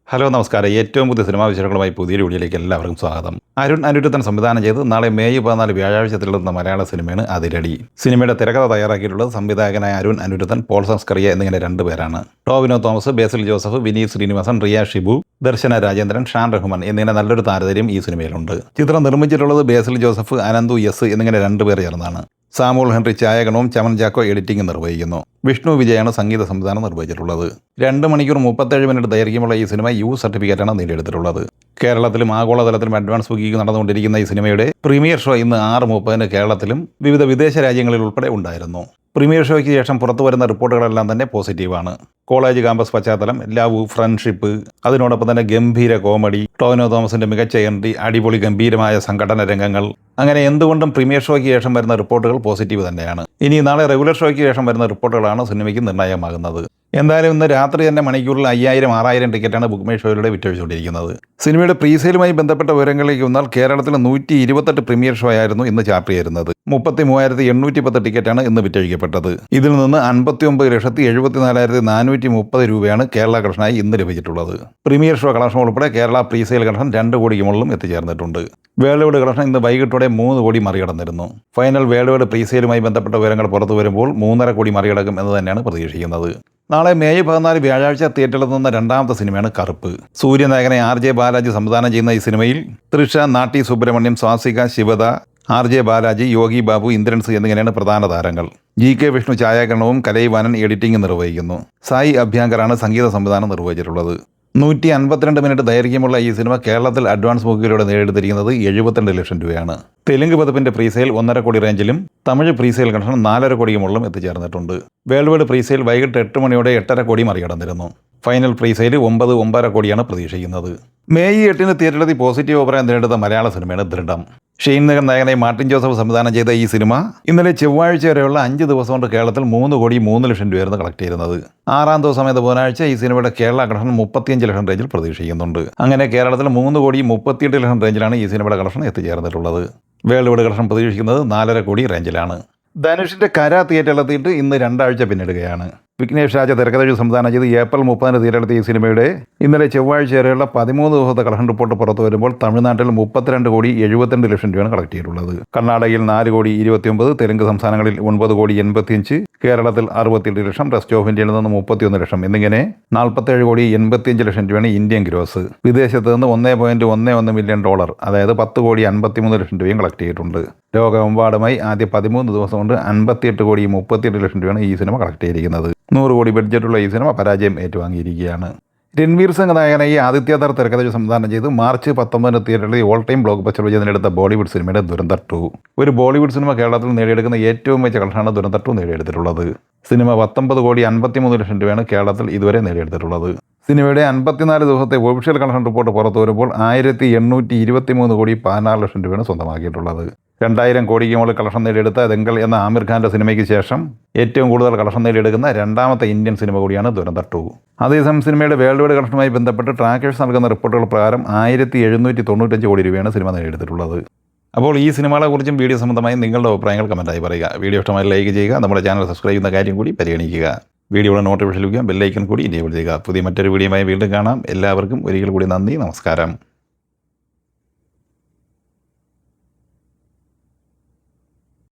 Hello നമസ്കാരം. ഏറ്റവും പുതിയ സിനിമാ വിശേഷങ്ങളുമായി പുതിയൊരു വീഡിയോയിലേക്ക് എല്ലാവർക്കും സ്വാഗതം. അരുൺ അനിരുദ്ധൻ സംവിധാനം ചെയ്ത് നാളെ മെയ് 14 വ്യാഴാഴ്ച തിരഞ്ഞെടുത്ത മലയാള സിനിമയാണ് അതിരടി. സിനിമയുടെ തിരക്കഥ തയ്യാറാക്കിയിട്ടുള്ളത് സംവിധായകനായ അരുൺ അനിരുദ്ധൻ, പോൾ സംസ്കറിയ എന്നിങ്ങനെ രണ്ടുപേരാണ്. ടോവിനോ തോമസ്, ബേസിൽ ജോസഫ്, വിനീത് ശ്രീനിവാസൻ, റിയ ഷിബു, ദർശന രാജേന്ദ്രൻ, ഷാൻ റഹ്മാൻ എന്നിങ്ങനെ നല്ലൊരു താരതര്യം ഈ സിനിമയിലുണ്ട്. ചിത്രം നിർമ്മിച്ചിട്ടുള്ളത് ബേസിൽ ജോസഫ്, അനന്തു എസ് എന്നിങ്ങനെ രണ്ടുപേർ ചേർന്നാണ്. സാമുൽ ഹെൻറി ഛായാഗ്രഹണവും ചമൻ ജാക്കോ എഡിറ്റിംഗ് നിർവഹിക്കുന്നു. വിഷ്ണു വിജയാണ് സംഗീത സംവിധാനം നിർവഹിച്ചിട്ടുള്ളത്. 2 മണിക്കൂർ 37 മിനിറ്റ് ദൈർഘ്യമുള്ള ഈ സിനിമ യു സർട്ടിഫിക്കറ്റാണ് നേടിയെടുത്തിട്ടുള്ളത്. കേരളത്തിലും ആഗോളതലത്തിലും അഡ്വാൻസ് ബുക്കിംഗ് നടന്നുകൊണ്ടിരിക്കുന്ന ഈ സിനിമയുടെ പ്രീമിയർ ഷോ ഇന്ന് 6:30 കേരളത്തിലും വിവിധ വിദേശ രാജ്യങ്ങളിൽ ഉൾപ്പെടെ ഉണ്ടായിരുന്നു. പ്രീമിയർ ഷോയ്ക്ക് ശേഷം പുറത്തു വരുന്ന റിപ്പോർട്ടുകളെല്ലാം തന്നെ പോസിറ്റീവാണ്. കോളേജ് ക്യാമ്പസ് പശ്ചാത്തലം, ലവ്, ഫ്രണ്ട്ഷിപ്പ്, അതിനോടൊപ്പം തന്നെ ഗംഭീര കോമഡി, ടോവിനോ തോമസിന്റെ മികച്ച എൻട്രി, അടിപൊളി ഗംഭീരമായ സംഘടന രംഗങ്ങൾ, അങ്ങനെ എന്തുകൊണ്ടും പ്രീമിയർ ഷോയ്ക്ക് ശേഷം വരുന്ന റിപ്പോർട്ടുകൾ പോസിറ്റീവ് തന്നെയാണ്. ഇനി നാളെ റെഗുലർ ഷോയ്ക്ക് ശേഷം വരുന്ന റിപ്പോർട്ടുകളാണ് സിനിമയ്ക്ക് നിർണായകമാകുന്നത്. എന്തായാലും ഇന്ന് രാത്രി തന്നെ മണിക്കൂറിൽ 5000-6000 ടിക്കറ്റാണ് ബുക്ക് മൈ ഷോയിലൂടെ വിറ്റഴിച്ചുകൊണ്ടിരിക്കുന്നത്. സിനിമയുടെ പ്രീസെയിലുമായി ബന്ധപ്പെട്ട വിവരങ്ങളിലേക്ക് വന്നാൽ കേരളത്തിൽ 128 പ്രീമിയർ ഷോ ആയിരുന്നു ഇന്ന് ചാർട്ട് ചെയ്യുന്നത്. 33,810 ടിക്കറ്റാണ് ഇന്ന് വിറ്റഴിക്കപ്പെട്ടത്. ഇതിൽ നിന്ന് 59,74,430 രൂപയാണ് കേരള കളക്ഷനായി ഇന്ന് ലഭിച്ചിട്ടുള്ളത്. പ്രീമിയർ ഷോ കളക്ഷൻ ഉൾപ്പെടെ കേരള പ്രീസെയിൽ കളക്ഷൻ 2 കോടിക്ക് മുകളിലും എത്തിച്ചേർന്നിട്ടുണ്ട്. വേൾഡ് വൈഡ് കളക്ഷൻ ഇന്ന് വൈകിട്ടോടെ 3 കോടി മറികടന്നിരുന്നു. ഫൈനൽ വേൾഡ് വൈഡ് പ്രീസെയിലുമായി ബന്ധപ്പെട്ട വിവരങ്ങൾ പുറത്തു വരുമ്പോൾ 3.5 കോടി മറികടക്കും എന്ന് തന്നെയാണ് പ്രതീക്ഷിക്കുന്നത്. നാളെ മെയ് 14 വ്യാഴാഴ്ച തിയേറ്ററിലെത്തുന്ന രണ്ടാമത്തെ സിനിമയാണ് കറുപ്പ്. സൂര്യനായകനെ RJ ബാലാജി സംവിധാനം ചെയ്യുന്ന ഈ സിനിമയിൽ തൃഷ, നാട്ടി സുബ്രഹ്മണ്യം, സ്വാസിക, ശിവദ, RJ ബാലാജി, യോഗി ബാബു, ഇന്ദ്രൻസ് എന്നിങ്ങനെയാണ് പ്രധാന താരങ്ങൾ. GK വിഷ്ണു ഛായാഗ്രഹണവും കലൈവാനൻ എഡിറ്റിംഗ് നിർവഹിക്കുന്നു. സായി അഭ്യാങ്കറാണ് സംഗീത സംവിധാനം നിർവഹിച്ചിട്ടുള്ളത്. 152 മിനിറ്റ് ദൈർഘ്യമുള്ള ഈ സിനിമ കേരളത്തിൽ അഡ്വാൻസ് ബുക്കിലൂടെ നേടിയെടുത്തിരിക്കുന്നത് 72 ലക്ഷം രൂപയാണ്. തെലുങ്ക് പതിപ്പിന്റെ പ്രീസെയിൽ 1.5 കോടി റേഞ്ചിലും തമിഴ് പ്രീസെയിൽ കളക്ഷൻ 4.5 കോടിക്ക് മുകളിലും എത്തിച്ചേർന്നിട്ടുണ്ട്. വേൾഡ് വൈഡ് പ്രീസെയിൽ വൈകിട്ട് 8 മണിയോടെ 8.5 കോടി മറികടന്നിരുന്നു. ഫൈനൽ പ്രീസെയിൽ 9.5 കോടിയാണ് പ്രതീക്ഷിക്കുന്നത്. മെയ് 8 തിയേറ്ററിലെത്തി പോസിറ്റീവ് അഭിപ്രായം നേടിയെടുത്ത മലയാള സിനിമയാണ് ദൃഢം. ഷെയ്ൻ നിഗം നായകനായി മാർട്ടിൻ ജോസഫ് സംവിധാനം ചെയ്ത ഈ സിനിമ ഇന്നലെ ചൊവ്വാഴ്ച വരെയുള്ള 5 ദിവസം കൊണ്ട് കേരളത്തിൽ 3 കോടി 3 ലക്ഷം രൂപയായിരുന്നു കളക്ട് ചെയ്യുന്നത്. 6-ാം ദിവസമായത് ബുധനാഴ്ച ഈ സിനിമയുടെ കേരള കളക്ഷൻ 35 ലക്ഷം റേഞ്ചിൽ പ്രതീക്ഷിക്കുന്നുണ്ട്. അങ്ങനെ കേരളത്തിൽ 3 കോടി 38 ലക്ഷം റേഞ്ചിലാണ് ഈ സിനിമയുടെ കളക്ഷൻ എത്തിച്ചേർന്നിട്ടുള്ളത്. വേൾഡ് വൈഡ് കളക്ഷൻ പ്രതീക്ഷിക്കുന്നത് 4.5 കോടി റേഞ്ചിലാണ്. ധനുഷിന്റെ കര തിയേറ്ററിലെത്തിയിട്ട് ഇന്ന് 2 ആഴ്ച പിന്നിടുകയാണ്. വിഘ്നേഷ് രാജ തിരക്കഥ സംവിധാനം ചെയ്ത് ഏപ്രിൽ 30 തിയേറ്ററിലെത്തിയ ഈ സിനിമയുടെ ഇന്നലെ ചൊവ്വാഴ്ച വരെയുള്ള 13 ദിവസത്തെ കളക്ഷൻ റിപ്പോർട്ട് പുറത്തു വരുമ്പോൾ തമിഴ്നാട്ടിൽ 32 കോടി 72 ലക്ഷം രൂപയാണ് കളക്ട് ചെയ്തിട്ടുള്ളത്. കർണാടകയിൽ 4 കോടി 29, തെലുങ്ക് സംസ്ഥാനങ്ങളിൽ 9 കോടി 85, കേരളത്തിൽ 68 ലക്ഷം, റെസ്റ്റ് ഓഫ് ഇന്ത്യയിൽ നിന്ന് 31 ലക്ഷം എന്നിങ്ങനെ 47 കോടി 85 ലക്ഷം രൂപയാണ് ഇന്ത്യൻ ഗ്രോസ്. വിദേശത്ത് നിന്ന് $1.11 മില്യൺ, അതായത് 10 കോടി 53 ലക്ഷം രൂപയും കളക്ട് ചെയ്തിട്ടുണ്ട്. ലോകമെമ്പാടുമായി ആദ്യ 13 ദിവസം കൊണ്ട് 58 കോടി 38 ലക്ഷം രൂപയാണ് ഈ സിനിമ കളക്ട് ചെയ്തിരിക്കുന്നത്. 100 കോടി ബഡ്ജറ്റുള്ള ഈ സിനിമ പരാജയം ഏറ്റുവാങ്ങിയിരിക്കുകയാണ്. രൺവീർ സിംഗ് നായകനായി ആദിത്യധർ തിരക്കഥ സംവിധാനം ചെയ്ത് മാർച്ച് 19 തിയേറ്ററിൽ ഓൾ ടൈം ബ്ലോക്ക് ബസ്റ്റർ വിജയം നേടിയെടുത്ത ബോളിവുഡ് സിനിമയുടെ ദുരന്തർ 2. ഒരു ബോളിവുഡ് സിനിമ കേരളത്തിൽ നേടിയെടുക്കുന്ന ഏറ്റവും മികച്ച കളക്ഷനാണ് ദുരന്തർ 2 നേടിയെടുത്തിട്ടുള്ളത്. സിനിമ 19 കോടി 53 ലക്ഷം രൂപയാണ് കേരളത്തിൽ ഇതുവരെ നേടിയെടുത്തിട്ടുള്ളത്. സിനിമയുടെ 54 ദിവസത്തെ ഒഫീഷ്യൽ കളക്ഷൻ റിപ്പോർട്ട് പുറത്തു വരുമ്പോൾ 1823 കോടി 16 ലക്ഷം രൂപയാണ് സ്വന്തമാക്കിയിട്ടുള്ളത്. 2000 കോടിക്ക് മുകളിൽ കളക്ഷൻ നേടിയെടുത്ത ദംഗൽ എന്ന ആമിർ ഖാന്റെ സിനിമയ്ക്ക് ശേഷം ഏറ്റവും കൂടുതൽ കളക്ഷൻ നേടിയെടുക്കുന്ന രണ്ടാമത്തെ ഇന്ത്യൻ സിനിമ കൂടിയാണ് ദുരന്തർ 2. അതേസമയം സിനിമയുടെ വേൾഡ് വൈഡ് കളക്ഷനുമായി ബന്ധപ്പെട്ട് ട്രാക്കേഴ്സ് നൽകുന്ന റിപ്പോർട്ടുകൾ പ്രകാരം 1795 കോടി രൂപയാണ് സിനിമ നേടിയെടുത്തിട്ടുള്ളത്. അപ്പോൾ ഈ സിനിമകളെക്കുറിച്ചും വീഡിയോ സംബന്ധമായി നിങ്ങളുടെ അഭിപ്രായങ്ങൾ കമൻറ്റായി പറയുക. വീഡിയോ ഇഷ്ടമായി ലൈക്ക് ചെയ്യുക. നമ്മുടെ ചാനൽ സബ്സ്ക്രൈബ് ചെയ്യുന്ന കാര്യം കൂടി പരിഗണിക്കുക. വീഡിയോയുടെ നോട്ടിഫിക്കേഷൻ ലഭിക്കാൻ ബെല്ലൈക്കൺ കൂടി എനേബിൾ ചെയ്യുക. പുതിയ മറ്റൊരു വീഡിയോയുമായി വീണ്ടും കാണാം. എല്ലാവർക്കും ഒരിക്കൽ കൂടി നന്ദി, നമസ്കാരം.